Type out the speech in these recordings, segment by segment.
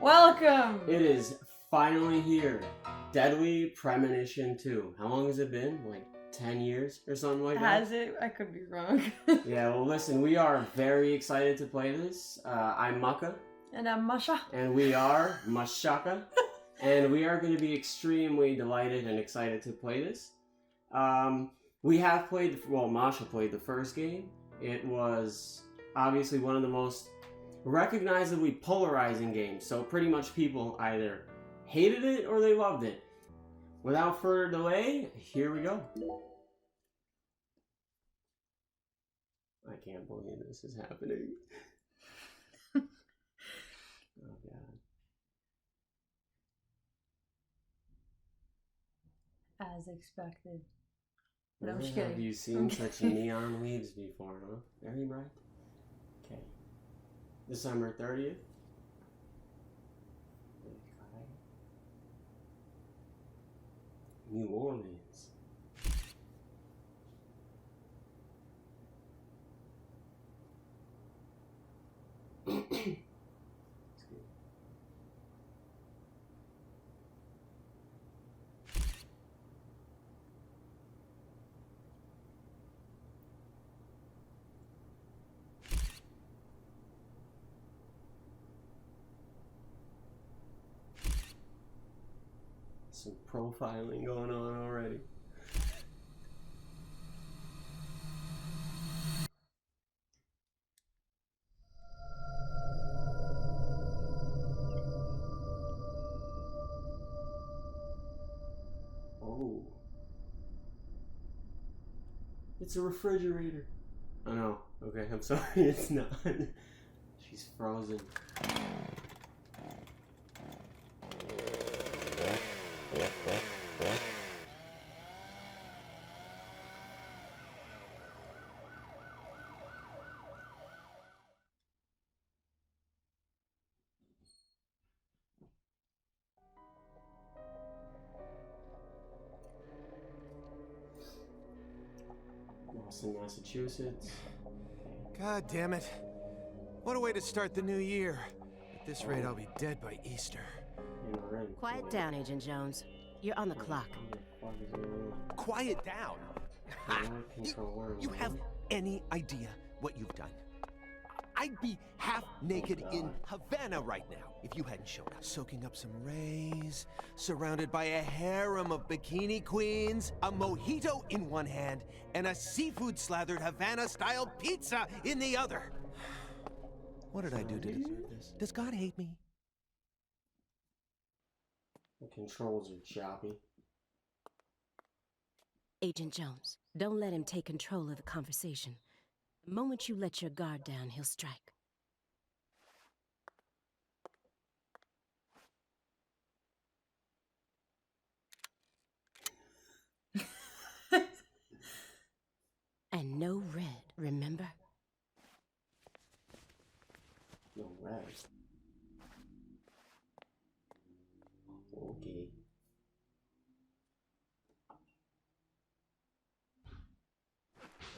Welcome! It is finally here. Deadly Premonition 2. How long has it been? Like 10 years or something like that? Has it? I could be wrong. Yeah, well listen, we are very excited to play this. I'm Maka. And I'm Masha. And we are Mashaka. And we are going to be extremely delighted and excited to play this. We have played, well, Masha played the first game. It was obviously one of the most recognizably polarizing games, so pretty much people either hated it or they loved it. Without further delay, here we go. I can't believe this is happening. Oh god. As expected. No, Never I'm just kidding. have you seen such neon leaves before, huh? Very bright. Okay. December 30th. New Orleans. Some profiling going on already. Oh. It's a refrigerator. Oh no. Okay, I'm sorry, it's not. She's frozen. Boston, Massachusetts. God damn it. What a way to start the new year. At this rate, I'll be dead by Easter. Quiet down, Agent Jones. You're on the clock. Quiet down? Ha! You have any idea what you've done? I'd be half naked in Havana right now if you hadn't shown up. Soaking up some rays, surrounded by a harem of bikini queens, a mojito in one hand, and a seafood-slathered Havana-style pizza in the other. What did I do to deserve this? Does God hate me? The controls are choppy. Agent Jones, don't let him take control of the conversation. The moment you let your guard down, he'll strike. And no red, remember? No red. Okay.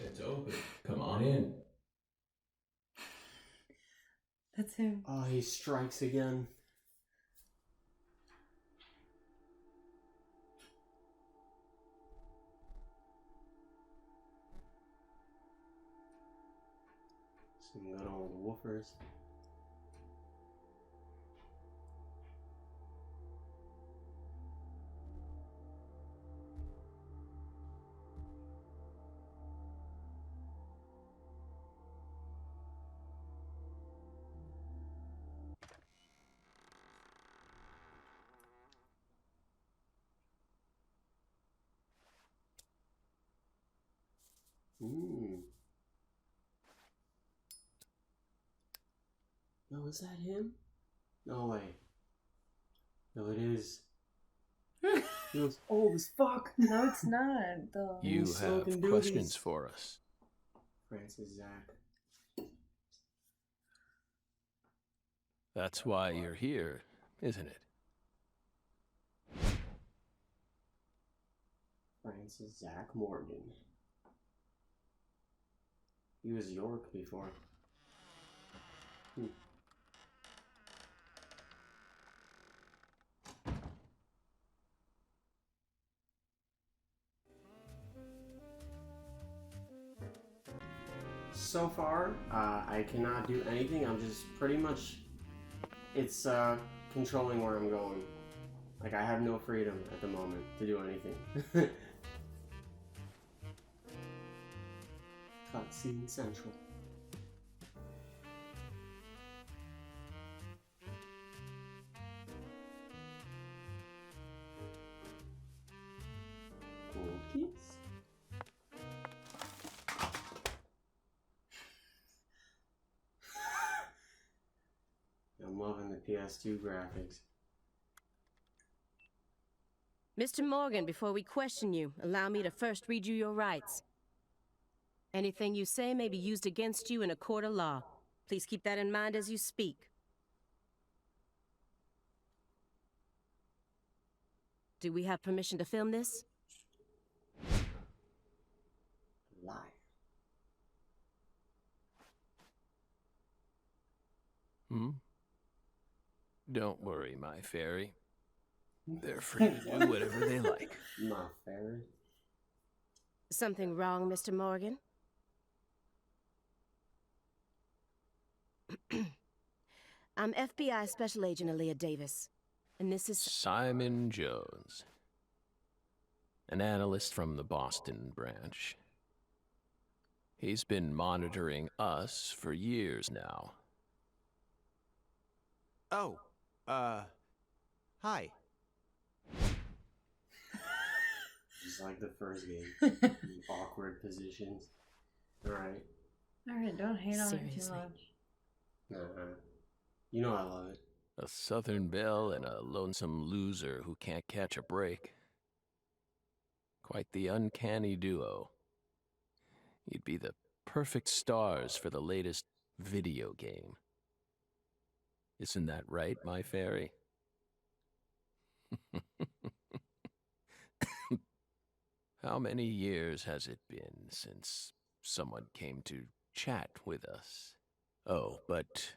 It's open. Come on in. That's him. Oh, he strikes again. Some good old woofers. No, is that him? No way. No, it is. He looks old as fuck. No, it's not, though. You He's have smoking questions doobies. for us. Francis Zach. That's why you're here, isn't it? Francis Zach Morgan. He was York before. so far, I cannot do anything. I'm just pretty much... It's controlling where I'm going. Like, I have no freedom at the moment to do anything. Cutscene Central. Cookies? I'm loving the PS2 graphics. Mr. Morgan, before we question you, allow me to first read you your rights. Anything you say may be used against you in a court of law. Please keep that in mind as you speak. Do we have permission to film this? Live. Don't worry, my fairy. They're free to do whatever they like. My fairy. Something wrong, Mr. Morgan? I'm FBI Special Agent Aaliyah Davis, and this is... Simon Jones. An analyst from the Boston branch. He's been monitoring us for years now. Oh, hi. Just like the first game. Awkward positions. Alright. Alright, don't hate on it too Seriously. much. Nah. You know I love it. A Southern belle and a lonesome loser who can't catch a break. Quite the uncanny duo. You'd be the perfect stars for the latest video game. Isn't that right, my fairy? How many years has it been since someone came to chat with us? Oh, but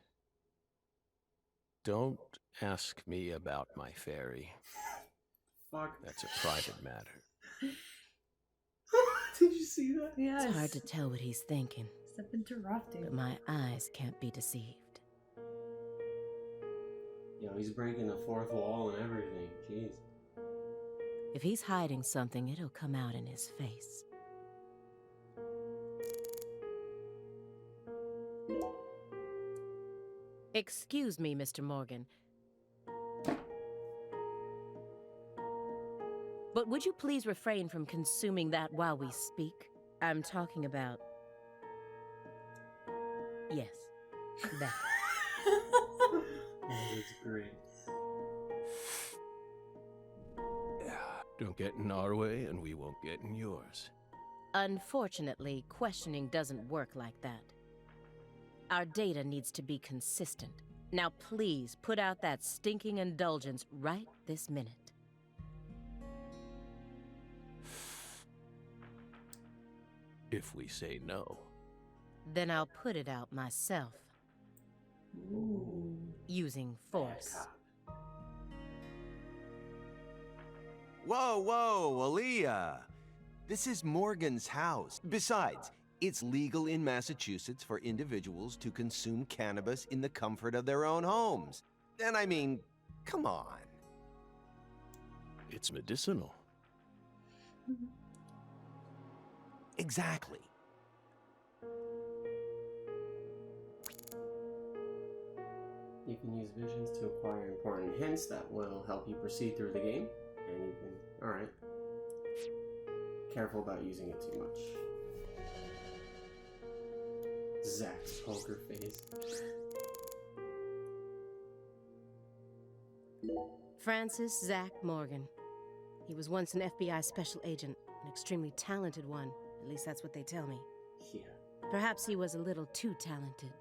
don't ask me about my fairy. Fuck. That's a private matter. Did you see that? Yes. It's hard to tell what he's thinking, Stop interrupting. but my eyes can't be deceived. Yo, he's breaking the fourth wall and everything. Jeez. If he's hiding something, it'll come out in his face. Excuse me, Mr. Morgan. But would you please refrain from consuming that while we speak? I'm talking about... Yes, that. Oh, that's great. Don't get in our way, and we won't get in yours. Unfortunately, questioning doesn't work like that. Our data needs to be consistent. Now please, put out that stinking indulgence right this minute. If we say no. Then I'll put it out myself, Ooh. using force. Whoa, whoa, Aaliyah. This is Morgan's house. Besides, it's legal in Massachusetts for individuals to consume cannabis in the comfort of their own homes. And I mean, come on. It's medicinal. Exactly. You can use visions to acquire important hints that will help you proceed through the game. And you can... Alright. Careful about using it too much. Zach's poker face. Francis Zach Morgan. He was once an FBI special agent, an extremely talented one. At least that's what they tell me. Yeah. Perhaps he was a little too talented.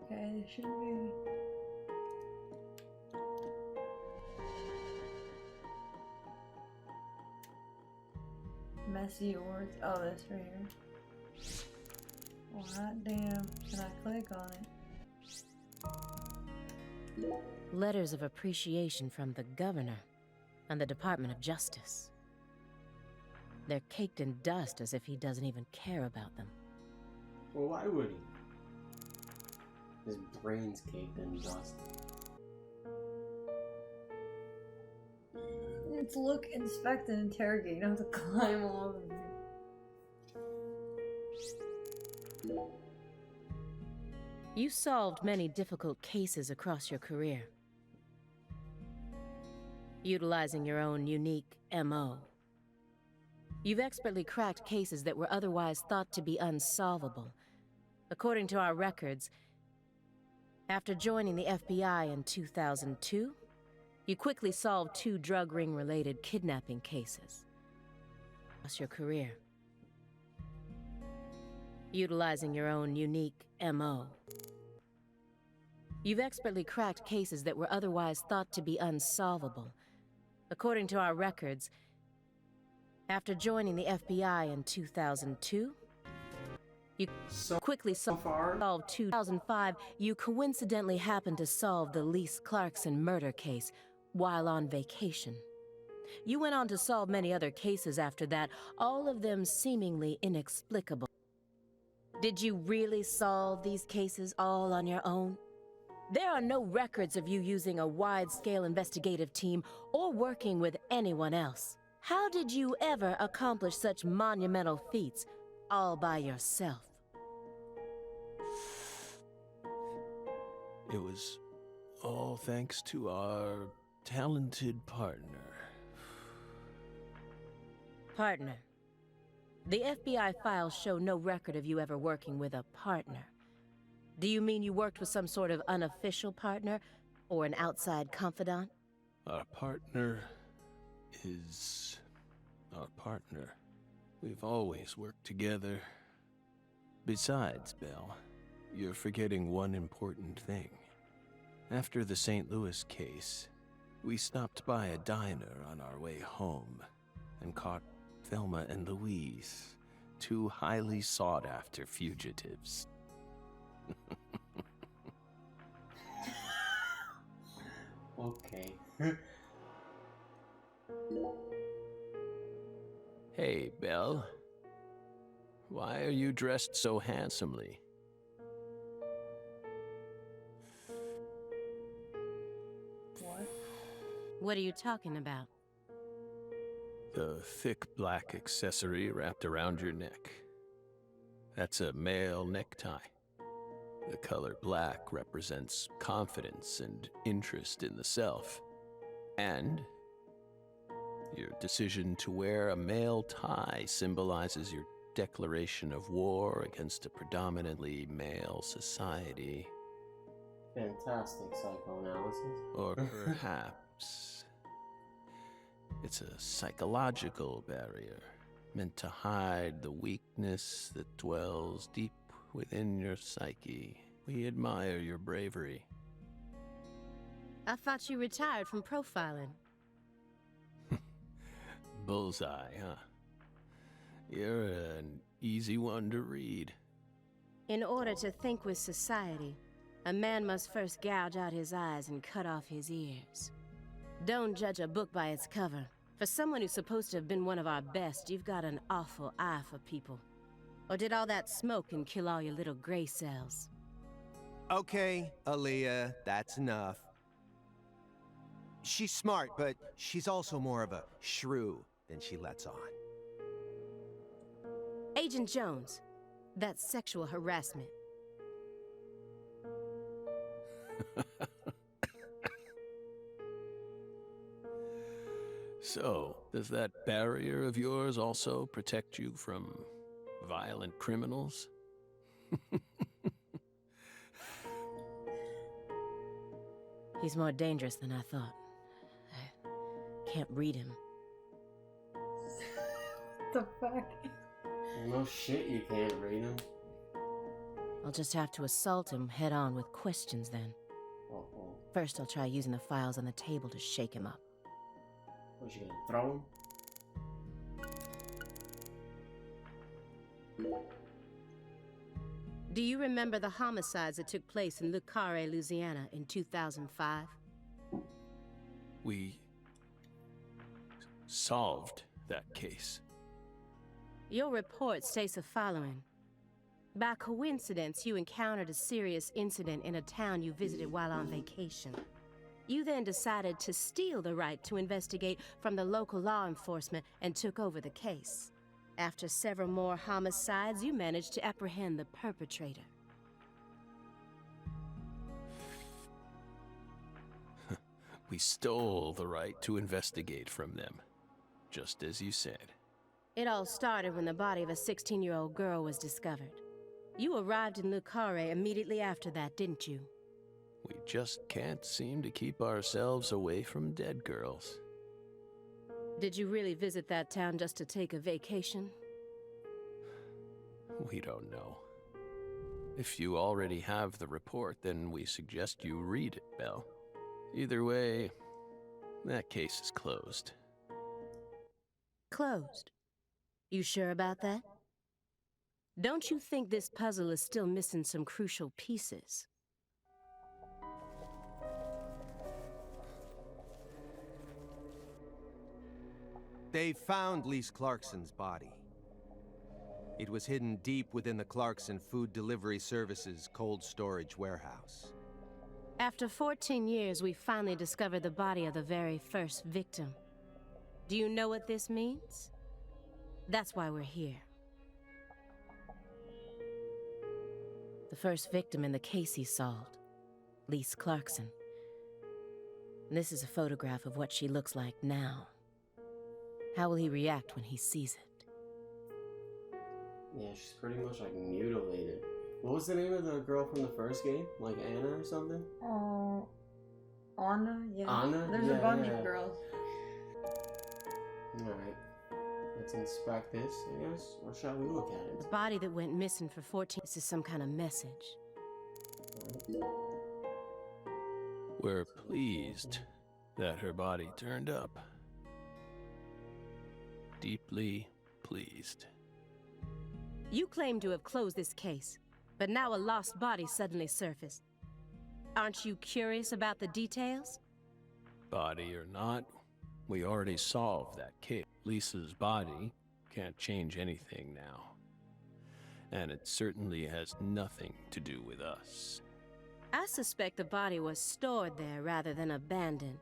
Okay, it should be. Messy words. Oh, that's right here. Well, hot damn. Can I click on it? Letters of appreciation from the governor and the Department of Justice. They're caked in dust as if he doesn't even care about them. Well, why would he? His brain's caked in dust. It's look, inspect, and interrogate. You don't have to climb all over me. You solved many difficult cases across your career, utilizing your own unique MO. You've expertly cracked cases that were otherwise thought to be unsolvable. According to our records, after joining the FBI in 2002, you quickly solved 2 drug ring-related kidnapping cases across your career, utilizing your own unique MO. You've expertly cracked cases that were otherwise thought to be unsolvable. According to our records, after joining the FBI in 2002, you quickly solved 2005. You coincidentally happened to solve the Lise Clarkson murder case while on vacation. You went on to solve many other cases after that, all of them seemingly inexplicable. Did you really solve these cases all on your own? There are no records of you using a wide-scale investigative team or working with anyone else. How did you ever accomplish such monumental feats all by yourself? It was all thanks to our talented partner. Partner. The FBI files show no record of you ever working with a partner. Do you mean you worked with some sort of unofficial partner or an outside confidant? Our partner is our partner. We've always worked together. Besides, Belle, you're forgetting one important thing. After the St. Louis case, we stopped by a diner on our way home and caught Thelma and Louise, 2 highly sought-after fugitives. Okay. Hey, Belle. Why are you dressed so handsomely? What? What are you talking about? The thick black accessory wrapped around your neck. That's a male necktie. The color black represents confidence and interest in the self. And your decision to wear a male tie symbolizes your declaration of war against a predominantly male society. Fantastic psychoanalysis. Or perhaps it's a psychological barrier meant to hide the weakness that dwells deep within your psyche. We admire your bravery. I thought you retired from profiling. Bullseye, huh? You're an easy one to read. In order to think with society, a man must first gouge out his eyes and cut off his ears. Don't judge a book by its cover. For someone who's supposed to have been one of our best, you've got an awful eye for people. Or did all that smoke and kill all your little gray cells? Okay, Aaliyah, that's enough. She's smart, but she's also more of a shrew than she lets on. Agent Jones, that's sexual harassment. So, does that barrier of yours also protect you from violent criminals? He's more dangerous than I thought. I can't read him. What the fuck? No shit, you can't read them. I'll just have to assault him head on with questions then. Uh-oh. First, I'll try using the files on the table to shake him up. What, you gonna throw him? Do you remember the homicides that took place in Le Carré, Louisiana in 2005? We solved that case. Your report states the following. By coincidence, you encountered a serious incident in a town you visited while on vacation. You then decided to steal the right to investigate from the local law enforcement and took over the case. After several more homicides, you managed to apprehend the perpetrator. We stole the right to investigate from them, just as you said. It all started when the body of a 16-year-old girl was discovered. You arrived in Le Carré immediately after that, didn't you? We just can't seem to keep ourselves away from dead girls. Did you really visit that town just to take a vacation? We don't know. If you already have the report, then we suggest you read it, Belle. Either way, that case is closed. Closed? You sure about that? Don't you think this puzzle is still missing some crucial pieces? They found Lise Clarkson's body. It was hidden deep within the Clarkson Food Delivery Services cold storage warehouse. After 14 years, we finally discovered the body of the very first victim. Do you know what this means? That's why we're here. The first victim in the case he solved, Lise Clarkson. This is a photograph of what she looks like now. How will he react when he sees it? Yeah, she's pretty much like mutilated. What was the name of the girl from the first game? Like Anna or something? Anna? Yeah. Anna? There's a bunch of girls. Alright. Let's inspect this, I guess. Or shall we look at The it? body that went missing for 14 years is some kind of message. We're pleased that her body turned up. Deeply pleased. You claim to have closed this case, but now a lost body suddenly surfaced. Aren't you curious about the details? Body or not, we already solved that case. Lisa's body can't change anything now. And it certainly has nothing to do with us. I suspect the body was stored there rather than abandoned,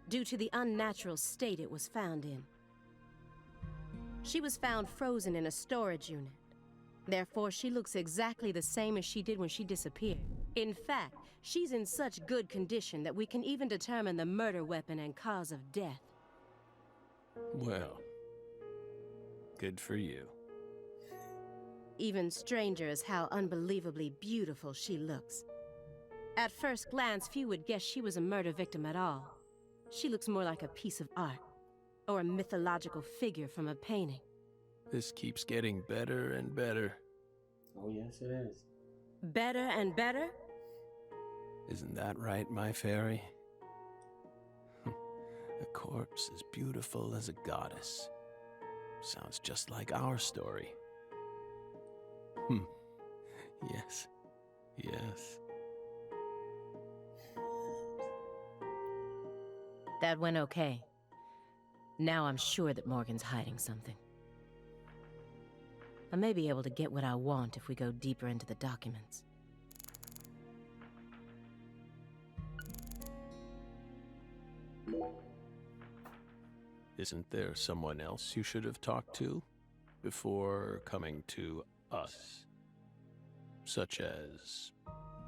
due to the unnatural state it was found in. She was found frozen in a storage unit. Therefore, she looks exactly the same as she did when she disappeared. In fact, she's in such good condition that we can even determine the murder weapon and cause of death. Well, good for you. Even stranger is how unbelievably beautiful she looks. At first glance, few would guess she was a murder victim at all. She looks more like a piece of art, or a mythological figure from a painting. This keeps getting better and better. Oh, yes, it is. Better and better? Isn't that right, my fairy? A corpse as beautiful as a goddess. Sounds just like our story. Yes. Yes. That went okay. Now I'm sure that Morgan's hiding something. I may be able to get what I want if we go deeper into the documents. Isn't there someone else you should have talked to before coming to us? Such as...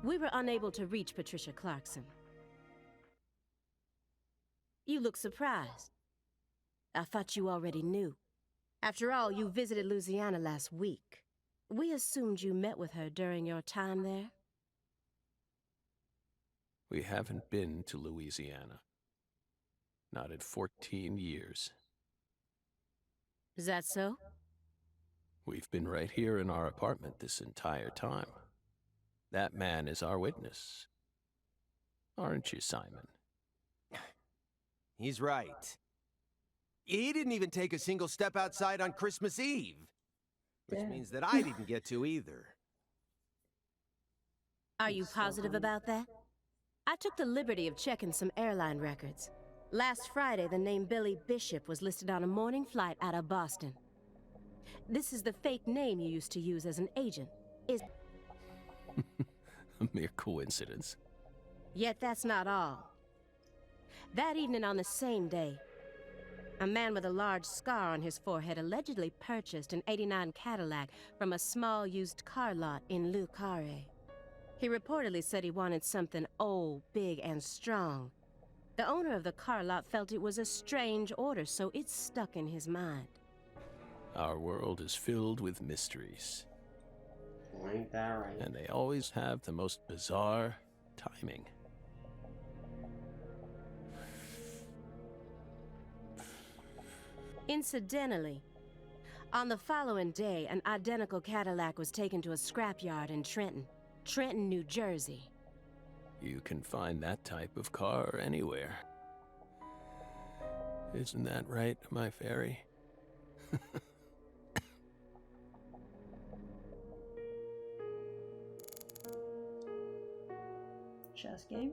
We were unable to reach Patricia Clarkson. You look surprised. I thought you already knew. After all, you visited Louisiana last week. We assumed you met with her during your time there. We haven't been to Louisiana. Not in 14 years. Is that so? We've been right here in our apartment this entire time. That man is our witness. Aren't you, Simon? He's right. He didn't even take a single step outside on Christmas Eve. Which means that I didn't get to either. Are you positive about that? I took the liberty of checking some airline records. Last Friday, the name Billy Bishop was listed on a morning flight out of Boston. This is the fake name you used to use as an agent. A mere coincidence. Yet that's not all. That evening on the same day, a man with a large scar on his forehead allegedly purchased an '89 Cadillac from a small used car lot in Le Carré. He reportedly said he wanted something old, big, and strong. The owner of the car lot felt it was a strange order, so it stuck in his mind. Our world is filled with mysteries. Ain't that right? And they always have the most bizarre timing. Incidentally, on the following day, an identical Cadillac was taken to a scrapyard in Trenton, New Jersey. You can find that type of car anywhere. Isn't that right, my fairy? Chess game?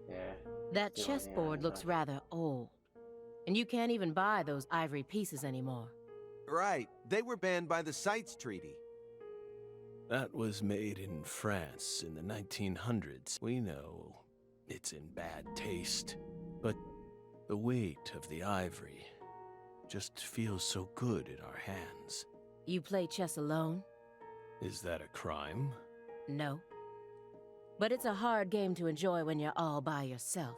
Yeah. That Yeah, chessboard yeah, looks rather old, and you can't even buy those ivory pieces anymore. Right. They were banned by the CITES Treaty. That was made in France in the 1900s. We know it's in bad taste, but the weight of the ivory just feels so good in our hands. You play chess alone? Is that a crime? No. But it's a hard game to enjoy when you're all by yourself.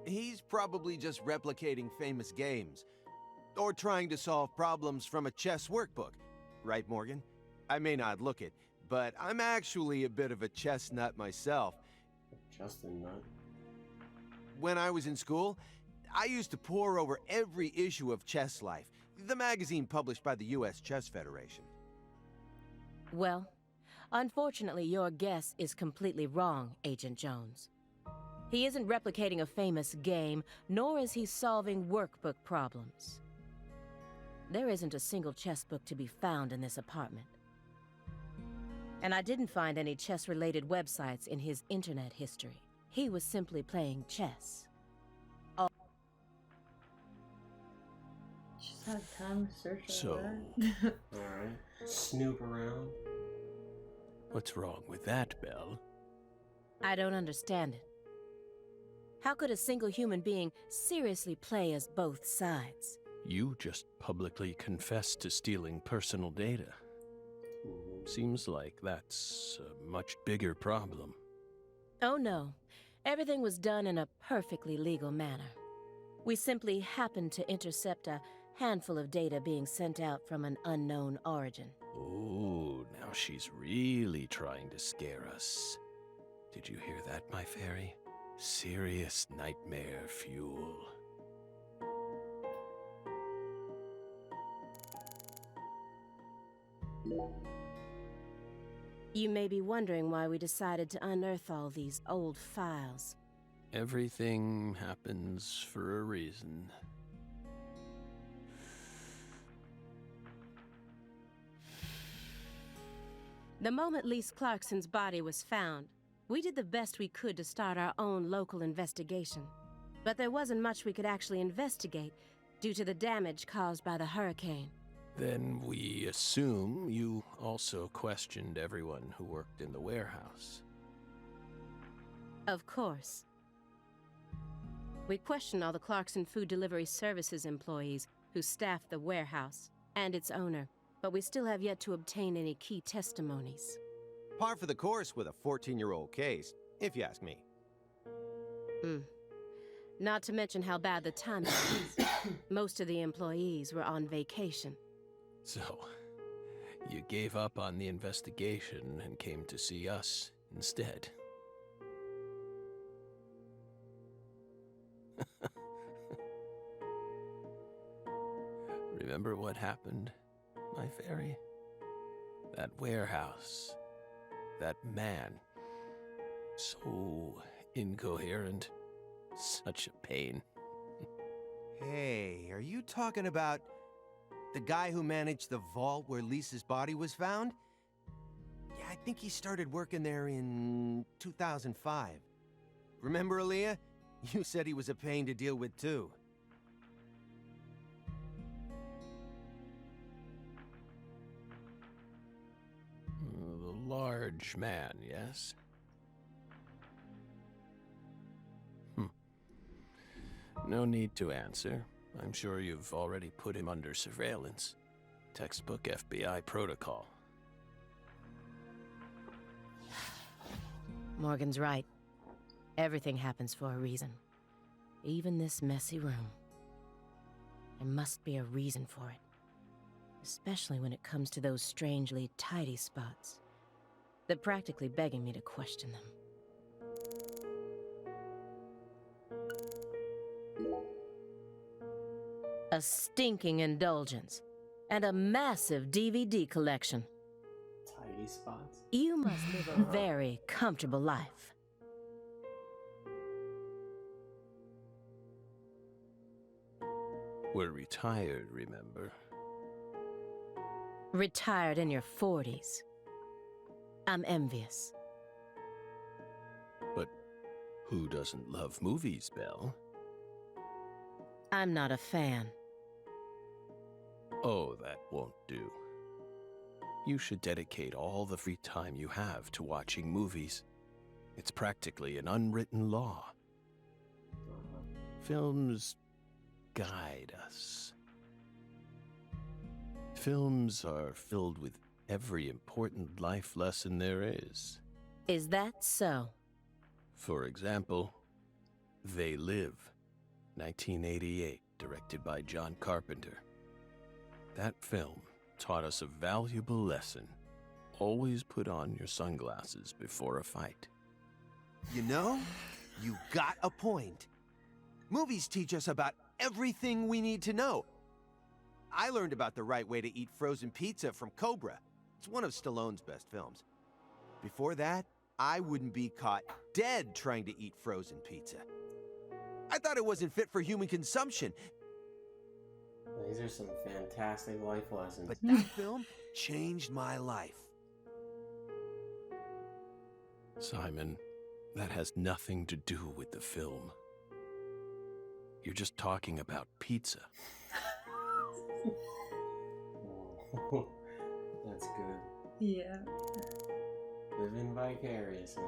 He's probably just replicating famous games. Or trying to solve problems from a chess workbook. Right, Morgan? I may not look it, but I'm actually a bit of a chess nut myself. Just a nut. When I was in school, I used to pore over every issue of Chess Life, the magazine published by the U.S. Chess Federation. Well, unfortunately, your guess is completely wrong, Agent Jones. He isn't replicating a famous game, nor is he solving workbook problems. There isn't a single chess book to be found in this apartment. And I didn't find any chess-related websites in his internet history. He was simply playing chess. Just had time to search So- over that. Alright. Snoop around. What's wrong with that, Belle? I don't understand it. How could a single human being seriously play as both sides? You just publicly confessed to stealing personal data. Seems like that's a much bigger problem. Oh no, everything was done in a perfectly legal manner. We simply happened to intercept a handful of data being sent out from an unknown origin. Oh, now she's really trying to scare us. Did you hear that, my fairy? Serious nightmare fuel. You may be wondering why we decided to unearth all these old files. Everything happens for a reason. The moment Lise Clarkson's body was found, we did the best we could to start our own local investigation. But there wasn't much we could actually investigate due to the damage caused by the hurricane. Then we assume you also questioned everyone who worked in the warehouse. Of course. We questioned all the Clarkson Food Delivery Services employees who staffed the warehouse and its owner, but we still have yet to obtain any key testimonies. Par for the course with a 14-year-old case, if you ask me. Not to mention how bad the timing was. Most of the employees were on vacation. So, you gave up on the investigation and came to see us instead. Remember what happened, my fairy? That warehouse. That man. So incoherent. Such a pain. Hey, are you talking about the guy who managed the vault where Lisa's body was found? Yeah, I think he started working there in 2005. Remember, Aaliyah? You said he was a pain to deal with, too. large man, yes? No need to answer. I'm sure you've already put him under surveillance. Textbook FBI protocol. Morgan's right. Everything happens for a reason. Even this messy room. There must be a reason for it. Especially when it comes to those strangely tidy spots. They're practically begging me to question them. A stinking indulgence. And a massive DVD collection. Tidy spots. You must live a very comfortable life. We're retired, remember? Retired in your 40s. I'm envious. But who doesn't love movies, Belle? I'm not a fan. Oh, that won't do. You should dedicate all the free time you have to watching movies. It's practically an unwritten law. Films guide us. Films are filled with every important life lesson there is. Is that so? For example, They Live, 1988, directed by John Carpenter. That film taught us a valuable lesson. Always put on your sunglasses before a fight. You know, you got a point. Movies teach us about everything we need to know. I learned about the right way to eat frozen pizza from Cobra. It's one of Stallone's best films. Before that, I wouldn't be caught dead trying to eat frozen pizza. I thought it wasn't fit for human consumption. These are some fantastic life lessons. But that film changed my life. Simon, that has nothing to do with the film. You're just talking about pizza. Oh, that's good. Yeah. Living vicariously.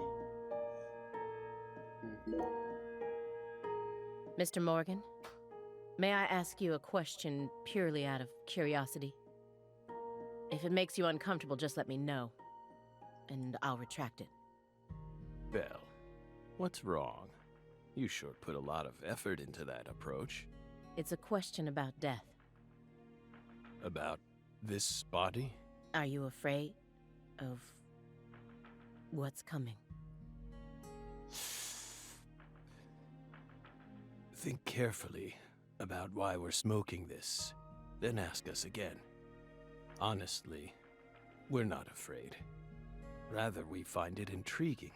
Mr. Morgan, may I ask you a question purely out of curiosity? If it makes you uncomfortable, just let me know, and I'll retract it. Belle, what's wrong? You sure put a lot of effort into that approach. It's a question about death. About this body? Are you afraid of what's coming? Think carefully about why we're smoking this, then ask us again. Honestly, we're not afraid. Rather, we find it intriguing.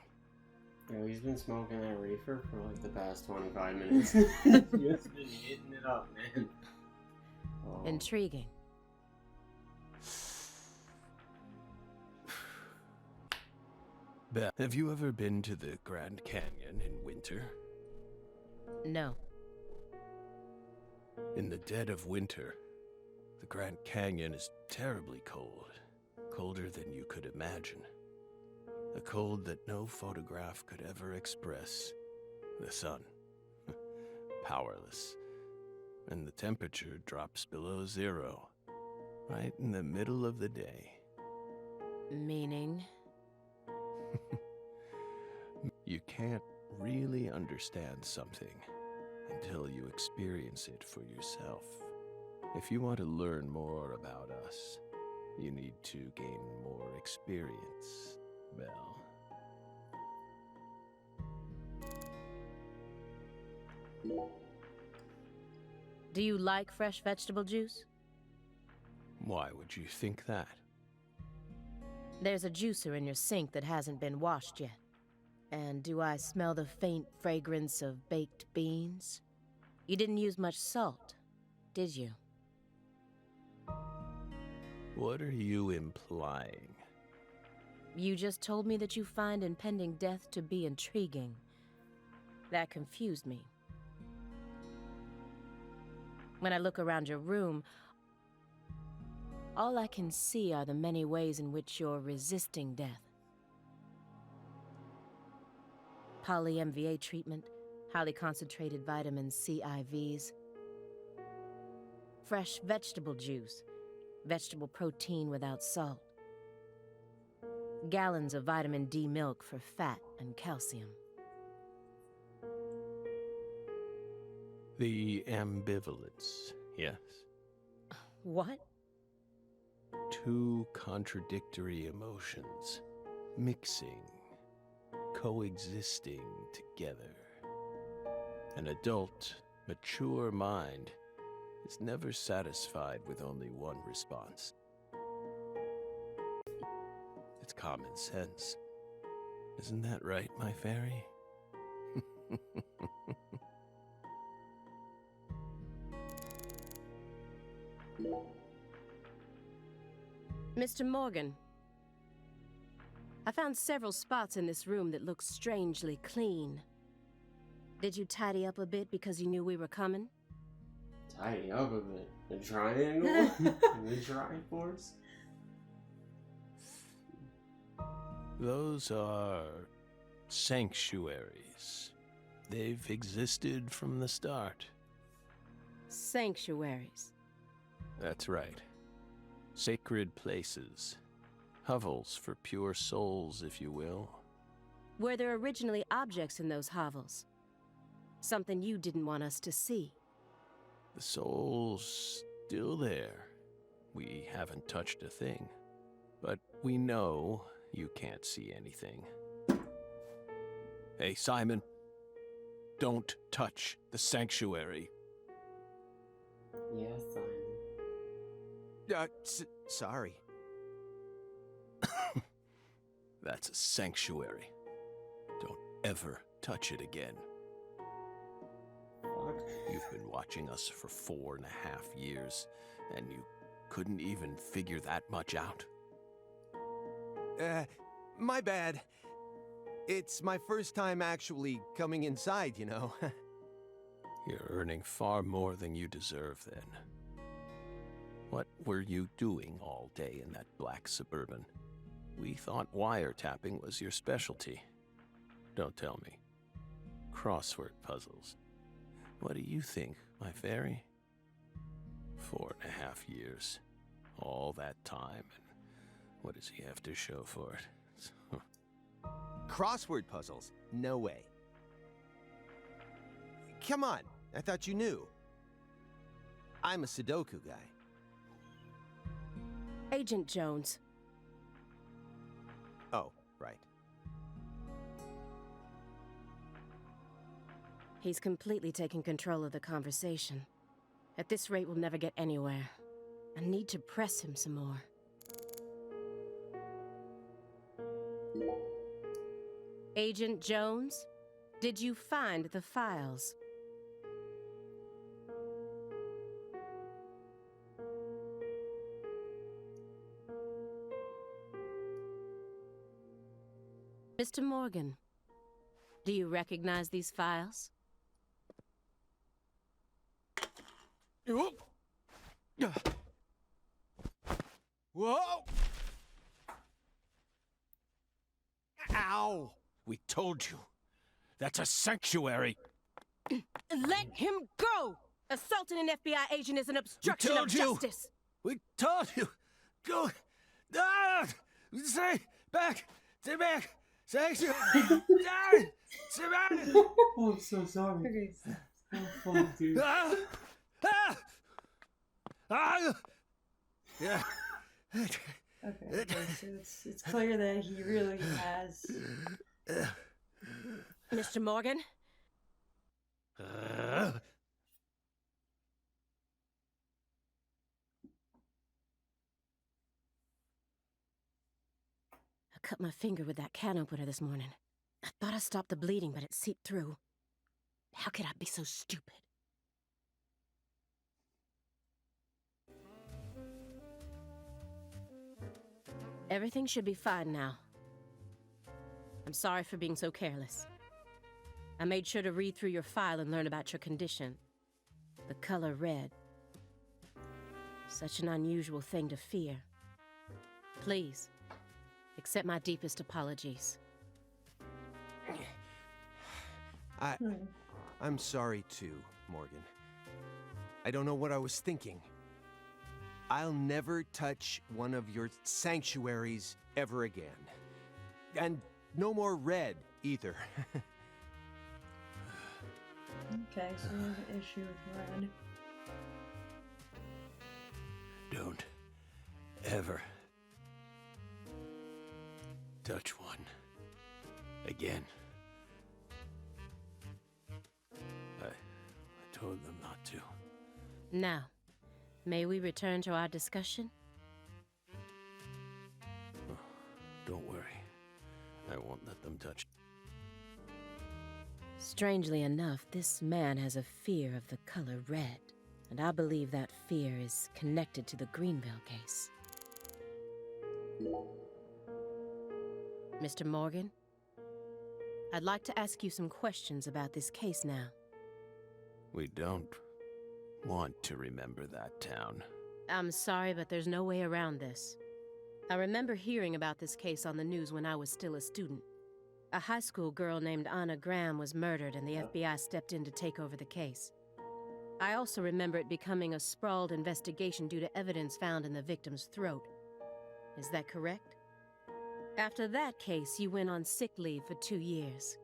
Yeah, he's been smoking that reefer for like the past 25 minutes. He's just been hitting it up, man. Oh. Intriguing. Belle, have you ever been to the Grand Canyon in winter? No. In the dead of winter, the Grand Canyon is terribly cold. Colder than you could imagine. A cold that no photograph could ever express. The sun. Powerless. And the temperature drops below zero. Right in the middle of the day. Meaning? You can't really understand something until you experience it for yourself. If you want to learn more about us, you need to gain more experience, Belle. Do you like fresh vegetable juice? Why would you think that? There's a juicer in your sink that hasn't been washed yet. And do I smell the faint fragrance of baked beans? You didn't use much salt, did you? What are you implying? You just told me that you find impending death to be intriguing. That confused me. When I look around your room, all I can see are the many ways in which you're resisting death. poly-MVA treatment, highly concentrated vitamin C IVs, fresh vegetable juice, vegetable protein without salt, gallons of vitamin D milk for fat and calcium. The ambivalence, yes. What? Two contradictory emotions, mixing, coexisting together. An adult, mature mind is never satisfied with only one response. It's common sense. Isn't that right, my fairy? Mr. Morgan, I found several spots in this room that look strangely clean. Did you tidy up a bit because you knew we were coming? Tidy up a bit. The triangle? The Triforce? Those are sanctuaries. They've existed from the start. Sanctuaries. That's right. Sacred places. Hovels for pure souls, if you will. Were there originally objects in those hovels? Something you didn't want us to see? The soul's still there. We haven't touched a thing. But we know you can't see anything. Hey, Simon. Don't touch the sanctuary. Yes, Simon. Sorry. That's a sanctuary. Don't ever touch it again. Fuck. You've been watching us for 4.5 years, and you couldn't even figure that much out? My bad. It's my first time actually coming inside, you know. You're earning far more than you deserve, then. What were you doing all day in that black Suburban? We thought wiretapping was your specialty. Don't tell me. Crossword puzzles. What do you think, my fairy? 4.5 years. All that time, and what does he have to show for it? Crossword puzzles? No way. Come on, I thought you knew. I'm a Sudoku guy. Agent Jones. Oh, right. He's completely taken control of the conversation. At this rate, we'll never get anywhere. I need to press him some more. Agent Jones, did you find the files? Mr. Morgan, do you recognize these files? Whoa! Ow! We told you. That's a sanctuary. Let him go! Assaulting an FBI agent is an obstruction of justice. We told you. Go. Ah! Stay back. Stay back. Sanctuary. Stay back. Oh, I'm so sorry. Okay. Oh, fuck, dude. Ah! Ah! Ah! Yeah. Okay, so it's clear that he really has. Mr. Morgan? I cut my finger with that can opener this morning. I thought I stopped the bleeding, but it seeped through. How could I be so stupid? Everything should be fine now. I'm sorry for being so careless. I made sure to read through your file and learn about your condition. The color red. Such an unusual thing to fear. Please, accept my deepest apologies. I'm sorry too, Morgan. I don't know what I was thinking. I'll never touch one of your sanctuaries ever again. And no more red, either. Okay, so you have an issue with red. Don't ever touch one again. I told them not to. Now, may we return to our discussion? Oh, don't worry. I won't let them touch. Strangely enough, this man has a fear of the color red, and I believe that fear is connected to the Greenville case. Mr. Morgan, I'd like to ask you some questions about this case now. We don't want to remember that town. I'm sorry, but there's no way around this. I remember hearing about this case on the news when I was still a student. A high school girl named Anna Graham was murdered, and the FBI stepped in to take over the case. I also remember it becoming a sprawled investigation due to evidence found in the victim's throat. Is that correct? After that case, you went on sick leave for 2 years.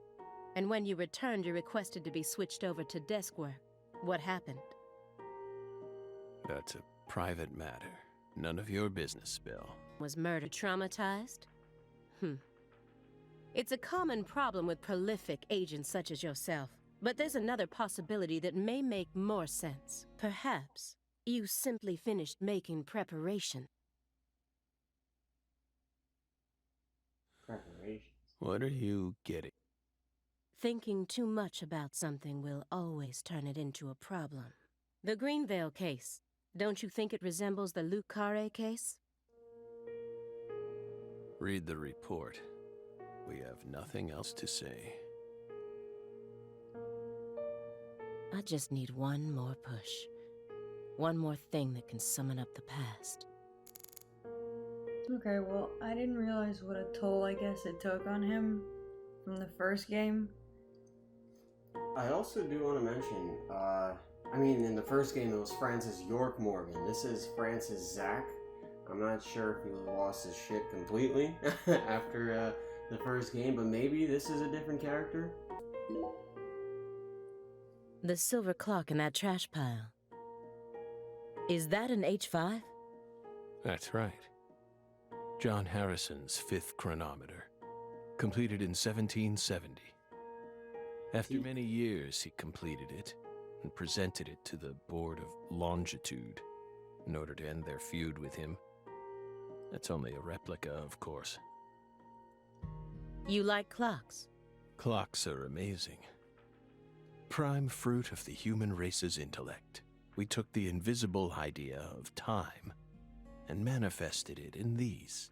And when you returned, you requested to be switched over to desk work. What happened? That's a private matter. None of your business, Bill. Was murdered traumatized? It's a common problem with prolific agents such as yourself. But there's another possibility that may make more sense. Perhaps you simply finished making preparation. Preparations. What are you getting? Thinking too much about something will always turn it into a problem. The Greenvale case. Don't you think it resembles the Luke Carré case? Read the report. We have nothing else to say. I just need one more push. One more thing that can summon up the past. Okay, well, I didn't realize what a toll, I guess, it took on him from the first game. I also do want to mention, I mean, in the first game it was Francis York Morgan. This is Francis Zach. I'm not sure if he lost his shit completely after the first game, but maybe this is a different character. The silver clock in that trash pile. Is that an H5? That's right. John Harrison's 5th chronometer. Completed in 1770. After many years, he completed it and presented it to the Board of Longitude in order to end their feud with him. That's only a replica, of course. You like clocks? Clocks are amazing. Prime fruit of the human race's intellect. We took the invisible idea of time and manifested it in these.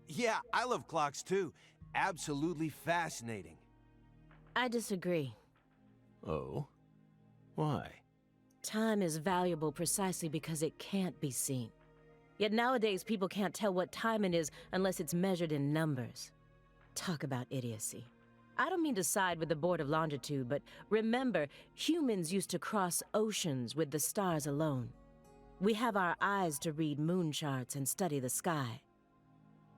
Yeah, I love clocks too. Absolutely fascinating. I disagree. Oh? Why? Time is valuable precisely because it can't be seen. Yet nowadays people can't tell what time it is unless it's measured in numbers. Talk about idiocy. I don't mean to side with the Board of Longitude, but remember, humans used to cross oceans with the stars alone. We have our eyes to read moon charts and study the sky.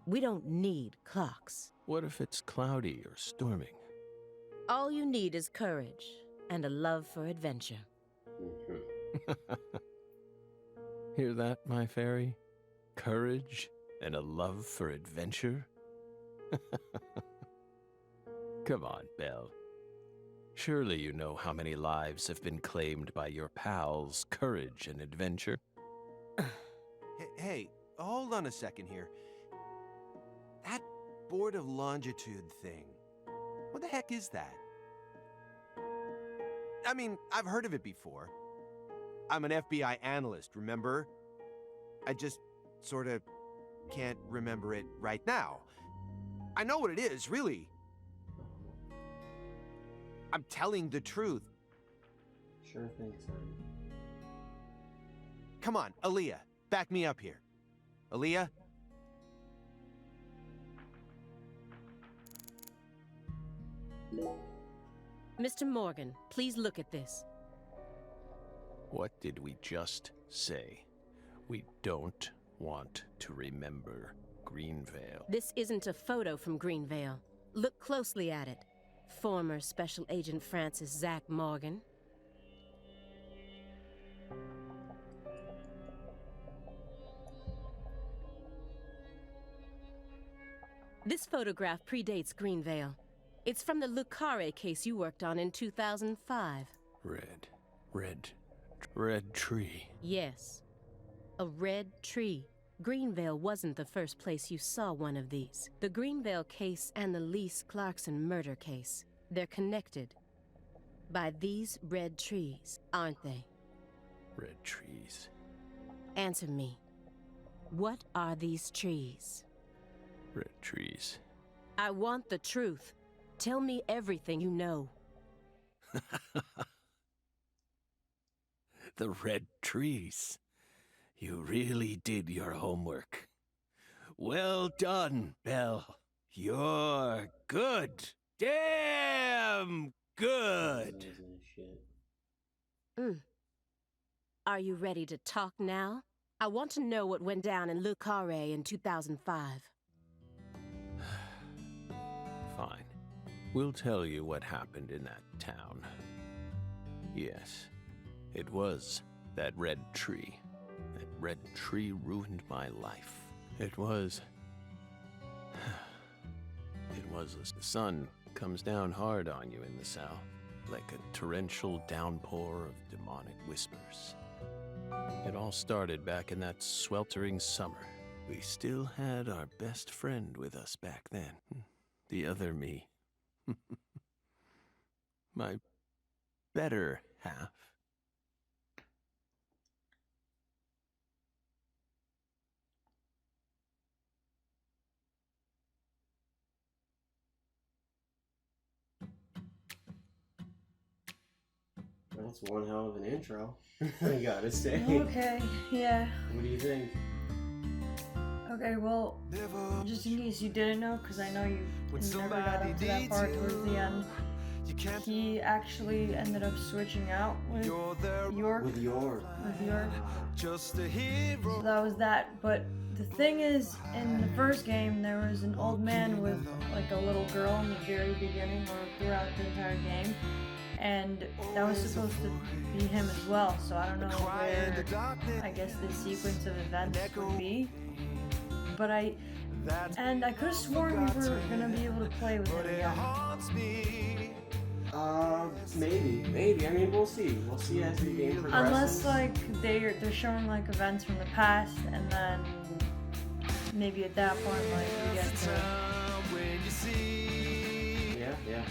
We don't need clocks. What if it's cloudy or storming? All you need is courage and a love for adventure. Hear that, my fairy? Courage and a love for adventure? Come on, Belle. Surely you know how many lives have been claimed by your pals' courage and adventure. Hey, hold on a second here. That Board of Longitude thing, what the heck is that? I mean, I've heard of it before. I'm an FBI analyst, remember? I just sort of can't remember it right now. I know what it is, really. I'm telling the truth. Sure think so. Come on, Aaliyah, back me up here. Aaliyah? Mr. Morgan, please look at this. What did we just say? We don't want to remember Greenvale. This isn't a photo from Greenvale. Look closely at it. Former Special Agent Francis Zach Morgan. This photograph predates Greenvale. It's from the Carré case you worked on in 2005. Red tree. Yes. A red tree. Greenvale wasn't the first place you saw one of these. The Greenvale case and the Lise Clarkson murder case. They're connected by these red trees, aren't they? Red trees. Answer me. What are these trees? Red trees. I want the truth. Tell me everything you know. The red trees. You really did your homework. Well done, Belle. You're good. Damn good. Are you ready to talk now? I want to know what went down in Le Carré in 2005. Fine. We'll tell you what happened in that town. Yes, it was that red tree. That red tree ruined my life. It was the sun comes down hard on you in the south, like a torrential downpour of demonic whispers. It all started back in that sweltering summer. We still had our best friend with us back then. The other me. My better half. That's one hell of an intro. I gotta say. Okay, yeah. What do you think? Okay, well, just in case you didn't know, because I know you never got up to that part towards the end, he actually ended up switching out with York. With York. So that was that. But the thing is, in the first game, there was an old man with like a little girl in the very beginning or throughout the entire game. And that was supposed to be him as well. So I don't know where, I guess, the sequence of events would be. But I could have sworn we were gonna be able to play with him again. Maybe. I mean, we'll see. We'll see as the game progresses. Unless like they're showing like events from the past, and then maybe at that point like we get to. Yeah.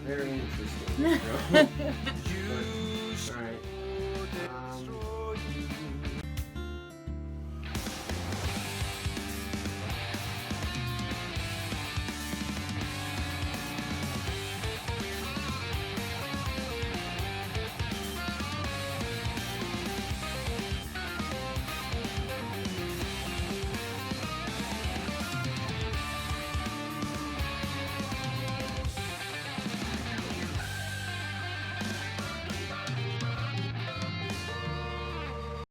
Very interesting. Alright.